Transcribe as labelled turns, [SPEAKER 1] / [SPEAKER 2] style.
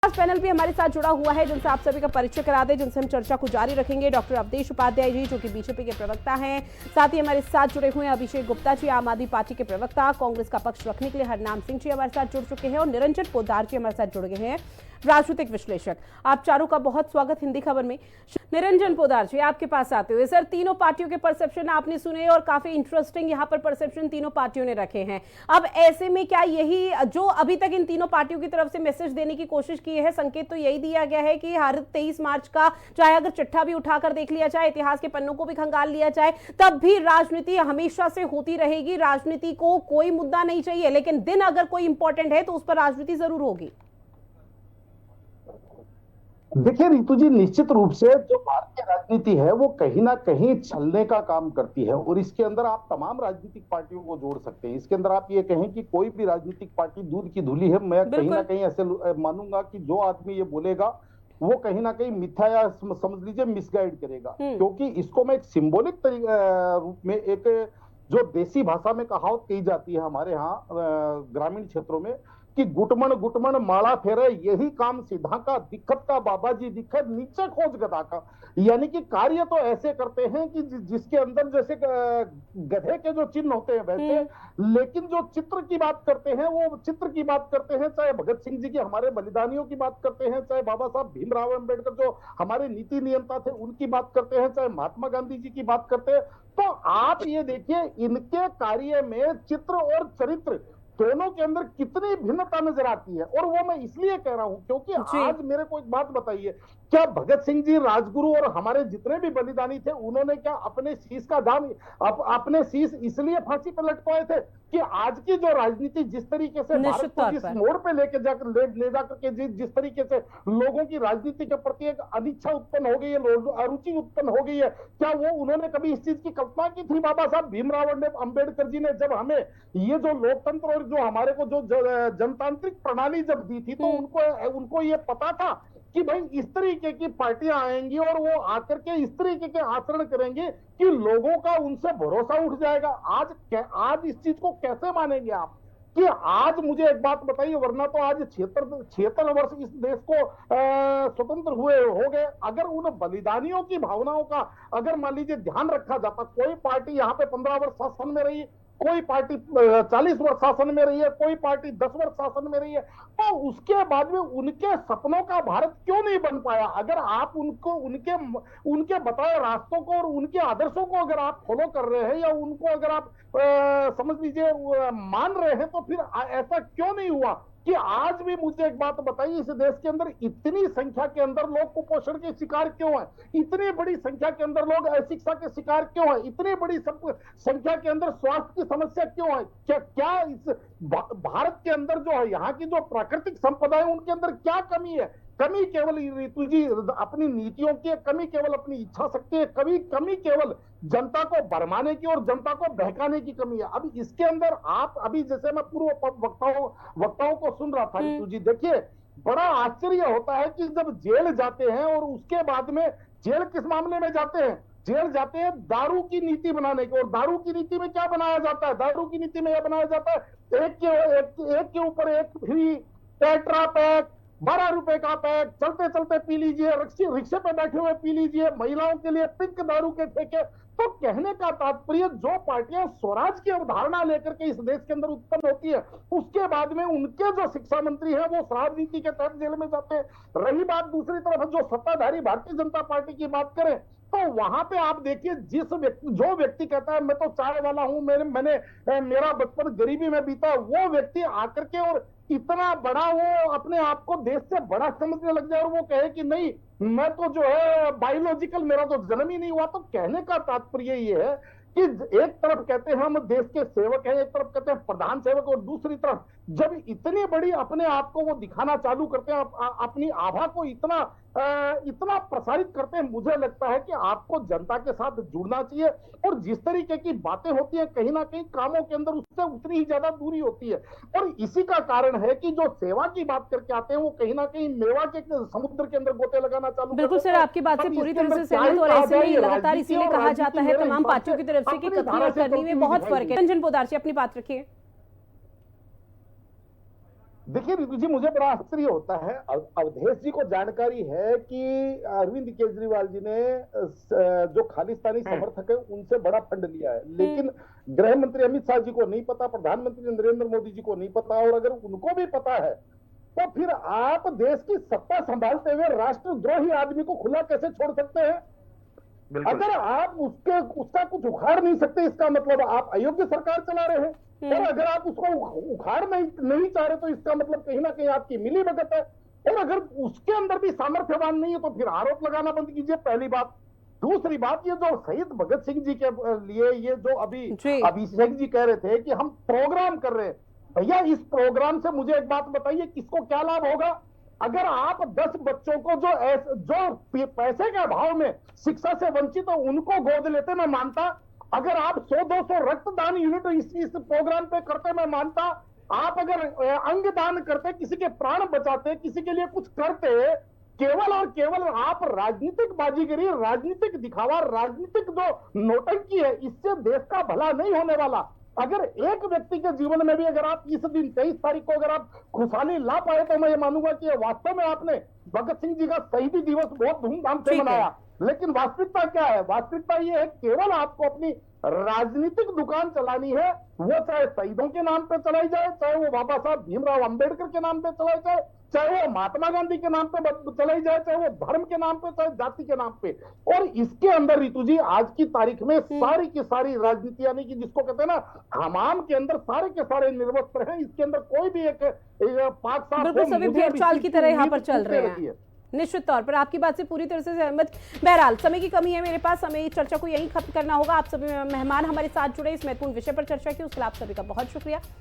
[SPEAKER 1] आज पैनल भी हमारे साथ जुड़ा हुआ है जिनसे आप सभी का परिचय करा दें, जिनसे हम चर्चा को जारी रखेंगे। डॉक्टर अवधेश उपाध्याय जी जो कि बीजेपी के प्रवक्ता हैं, साथ ही हमारे साथ जुड़े हुए हैं अभिषेक गुप्ता जी, आम आदमी पार्टी के प्रवक्ता, कांग्रेस का पक्ष रखने के लिए हरनाम सिंह जी हमारे साथ जुड़ चुके हैं और निरंजन पोद्दार जी हमारे साथ जुड़ गए हैं, राजनीतिक विश्लेषक। आप चारों का बहुत स्वागत हिंदी खबर में। निरंजन पोद्दार जी, आपके पास आते हुए सर, तीनों पार्टियों के परसेप्शन आपने सुने और काफी इंटरेस्टिंग यहाँ पर परसेप्शन तीनों पार्टियों ने रखे हैं। अब ऐसे में क्या यही जो अभी तक इन तीनों पार्टियों की तरफ से मैसेज देने की कोशिश की है, संकेत तो यही दिया गया है कि हर 23 मार्च का चाहे अगर चिट्ठा भी उठाकर देख लिया जाए, इतिहास के पन्नों को भी खंगाल लिया जाए, तब भी राजनीति हमेशा से होती रहेगी। राजनीति को कोई मुद्दा नहीं चाहिए, लेकिन दिन अगर कोई इंपॉर्टेंट है तो उस पर राजनीति जरूर होगी।
[SPEAKER 2] देखिए रितु जी, निश्चित रूप से जो भारतीय राजनीति है वो कहीं ना कहीं छलने का काम करती है और इसके अंदर आप तमाम राजनीतिक पार्टियों को जोड़ सकते हैं। इसके अंदर आप ये कहें कि कोई भी राजनीतिक पार्टी दूध की धुली है, मैं कहीं ना कहीं ऐसे मानूंगा कि जो आदमी ये बोलेगा वो कहीं ना कहीं मिथ्या या समझ लीजिए मिसगाइड करेगा, क्योंकि इसको मैं एक सिंबॉलिक रूप में, एक जो देसी भाषा में कहावत कही जाती है हमारे यहाँ ग्रामीण क्षेत्रों में कि गुटमन गुटमन माला फेरे, यही काम सीधा का, दिक्कत का बाबा जी दिक्कत नीचे खोज गधा का। यानी कि कार्य तो ऐसे करते हैं कि जिसके अंदर जैसे गधे के जो चिन्ह होते हैं वैसे, लेकिन जो चित्र की बात करते हैं वो चित्र की बात करते हैं। चाहे भगत सिंह जी के हमारे बलिदानियों की बात करते हैं, चाहे बाबा साहब भीमराव अम्बेडकर जो हमारे नीति नियंता थे उनकी बात करते हैं, चाहे महात्मा गांधी जी की बात करते हैं। तो आप ये देखिए इनके कार्य में चित्र और चरित्र दोनों के अंदर कितनी भिन्नता नजर आती है। और वो मैं इसलिए कह रहा हूं क्योंकि आज मेरे को एक बात बताइए, क्या भगत सिंह जी, राजगुरु और हमारे जितने भी बलिदानी थे उन्होंने क्या अपने शीश का दाम अपने शीश इसलिए फांसी पर लटकाए थे कि आज की जो राजनीति जिस तरीके से भारत को जिस मोड़ पे ले जाकर के जिस तरीके से लोगों की राजनीति के प्रति एक अनिच्छा उत्पन्न हो गई है, अरुचि उत्पन्न हो गई है, क्या वो उन्होंने कभी इस चीज की कल्पना की थी? बाबा साहब भीमराव अम्बेडकर जी ने जब हमें ये जो लोकतंत्र और जो हमारे को जो जनतांत्रिक प्रणाली जब दी थी तो उनको ये पता था कि भाई इस तरीके की पार्टियां आएंगी और वो आकर के इस तरीके के आचरण करेंगे कि लोगों का उनसे भरोसा उठ जाएगा। आज इस चीज को कैसे मानेंगे आप कि आज मुझे एक बात बताइए, वरना तो आज 76 वर्ष इस देश को स्वतंत्र हुए हो गए, अगर उन बलिदानियों की भावनाओं का अगर मान लीजिए ध्यान रखा जाता, कोई पार्टी यहाँ पे 15 वर्ष शासन में रही, कोई पार्टी 40 वर्ष शासन में रही है, कोई पार्टी 10 वर्ष शासन में रही है, तो उसके बाद में उनके सपनों का भारत क्यों नहीं बन पाया? अगर आप उनको उनके बताए रास्तों को और उनके आदर्शों को अगर आप फॉलो कर रहे हैं या उनको अगर आप समझ लीजिए मान रहे हैं, तो फिर ऐसा क्यों नहीं हुआ कि आज भी? मुझे एक बात बताइए, इस देश के अंदर इतनी संख्या के अंदर लोग कुपोषण के शिकार क्यों हैं? इतनी बड़ी संख्या के अंदर लोग अशिक्षा के शिकार क्यों हैं? इतनी बड़ी संख्या के अंदर स्वास्थ्य की समस्या क्यों है? क्या इस भारत के अंदर जो है यहाँ की जो प्राकृतिक संपदा है उनके अंदर क्या कमी है? कमी केवल रितु जी अपनी नीतियों की, कमी केवल अपनी इच्छा शक्ति है, कमी केवल जनता को भरमाने की और जनता को बहकाने की कमी है। अब इसके अंदर आप अभी जैसे मैं पूर्व वक्ताओं को सुन रहा था रितु जी, देखिए बड़ा आश्चर्य होता है कि जब जेल जाते हैं और उसके बाद में जेल किस मामले में जाते हैं? जेल जाते हैं दारू की नीति बनाने की। और दारू की नीति में क्या बनाया जाता है? दारू की नीति में यह बनाया जाता है एक के ऊपर एक फ्री, टेट्रा पैक, 12 रुपए का पैक, चलते चलते पी लीजिए, रिक्शे पे बैठे हुए पी लीजिए, महिलाओं के लिए पिंक दारू के ठेके। तो कहने का तात्पर्य, जो पार्टियां स्वराज की अवधारणा लेकर के इस देश के अंदर उत्पन्न होती है, उसके बाद में उनके जो शिक्षा मंत्री हैं वो शराब नीति के तहत जेल में जाते हैं। रही बात दूसरी तरफ जो सत्ताधारी भारतीय जनता पार्टी की बात करें, तो वहां पे आप देखिए जो व्यक्ति कहता है मैं तो चाय वाला हूं, मेरा बचपन गरीबी में बीता, वो व्यक्ति आकर के और इतना बड़ा वो अपने आप को देश से बड़ा समझने लग जाए और वो कहे कि नहीं मैं तो जो है बायोलॉजिकल, मेरा तो जन्म ही नहीं हुआ। तो कहने का तात्पर्य ये है कि एक तरफ कहते हैं हम देश के सेवक हैं, एक तरफ कहते हैं प्रधान सेवक, और दूसरी तरफ जब इतनी बड़ी अपने आप को वो दिखाना चालू करते हैं, अपनी आभा को इतना प्रसारित करते हैं, मुझे लगता है कि आपको जनता के साथ जुड़ना चाहिए। और जिस तरीके की बातें होती है कहीं ना कहीं कामों के अंदर उससे उतनी ही ज्यादा दूरी होती है। और इसी का कारण है कि जो सेवा की बात करके आते हैं वो कहीं ना कहीं मेवा के समुद्र के अंदर गोते लगाना चालू।
[SPEAKER 1] बिल्कुल सर, आपकी बात से पूरी तरह से सहमत, और ऐसे में लगातार इसीलिए कहा जाता है तमाम पार्टियों की तरफ से कि कथनी और करनी में बहुत फर्क है। निरंजन पोद्दार जी, अपनी बात रखिए।
[SPEAKER 2] देखिए रितु जी, मुझे बड़ा आश्चर्य होता है। अवधेश जी को जानकारी है कि अरविंद केजरीवाल जी ने जो खालिस्तानी समर्थक है उनसे बड़ा फंड लिया है, लेकिन गृह मंत्री अमित शाह जी को नहीं पता, प्रधानमंत्री नरेंद्र मोदी जी को नहीं पता। और अगर उनको भी पता है तो फिर आप देश की सत्ता संभालते हुए राष्ट्रद्रोही आदमी को खुला कैसे छोड़ सकते हैं? अगर आप उसका कुछ उखाड़ नहीं सकते, इसका मतलब आप अयोग्य सरकार चला रहे हैं। और अगर आप उसको उखाड़ नहीं चाह रहे तो इसका मतलब कहीं ना कहीं आपकी मिली भगत है। और अगर उसके अंदर भी सामर्थ्यवान नहीं है तो फिर आरोप लगाना बंद कीजिए, पहली बात। दूसरी बात, ये जो शहीद भगत सिंह जी के लिए ये जो अभी अभिषेक जी कह रहे थे कि हम प्रोग्राम कर रहे हैं, भैया इस प्रोग्राम से मुझे एक बात बताइए, किसको क्या लाभ होगा? अगर आप 10 बच्चों को जो पैसे के अभाव में शिक्षा से वंचित हो उनको गोद लेते, मैं मानता। अगर आप 100-200 रक्तदान यूनिट इस प्रोग्राम पे करते, मैं मानता। आप अगर अंग दान करते, किसी के प्राण बचाते, किसी के लिए कुछ करते, केवल और केवल आप राजनीतिक बाजीगरी, राजनीतिक दिखावा, राजनीतिक जो नौटंकी है, इससे देश का भला नहीं होने वाला। अगर एक व्यक्ति के जीवन में भी अगर आप इस दिन 23 तारीख को अगर आप खुशहाली ला पाए तो मैं ये मानूंगा कि वास्तव में आपने भगत सिंह जी का शहीदी दिवस बहुत धूमधाम से मनाया। लेकिन वास्तविकता क्या है? वास्तविकता ये है, केवल आपको अपनी राजनीतिक दुकान चलानी है, वो चाहे शहीदों के नाम पे चलाई जाए, चाहे वो बाबा साहब भीमराव अंबेडकर के नाम पे चलाई जाए, चाहे वो महात्मा गांधी के नाम पे चलाई जाए, चाहे वो धर्म के नाम पे, चाहे जाति के नाम पे। और इसके अंदर रितु जी आज की तारीख में सारी की सारी राजनीति, यानी कि जिसको कहते हैं ना हमाम के अंदर सारे के सारे निर्वस्त्र हैं। इसके अंदर कोई भी एक पाक साफ
[SPEAKER 1] सभी भेड़चाल की तरह यहाँ पर चल रहे हैं। निश्चित तौर पर आपकी बात से पूरी तरह से सहमत। बहरहाल समय की कमी है मेरे पास, हमें इस चर्चा को यहीं खत्म करना होगा। आप सभी मेहमान हमारे साथ जुड़े, इस महत्वपूर्ण विषय पर चर्चा की, उसके लिए आप सभी का बहुत शुक्रिया।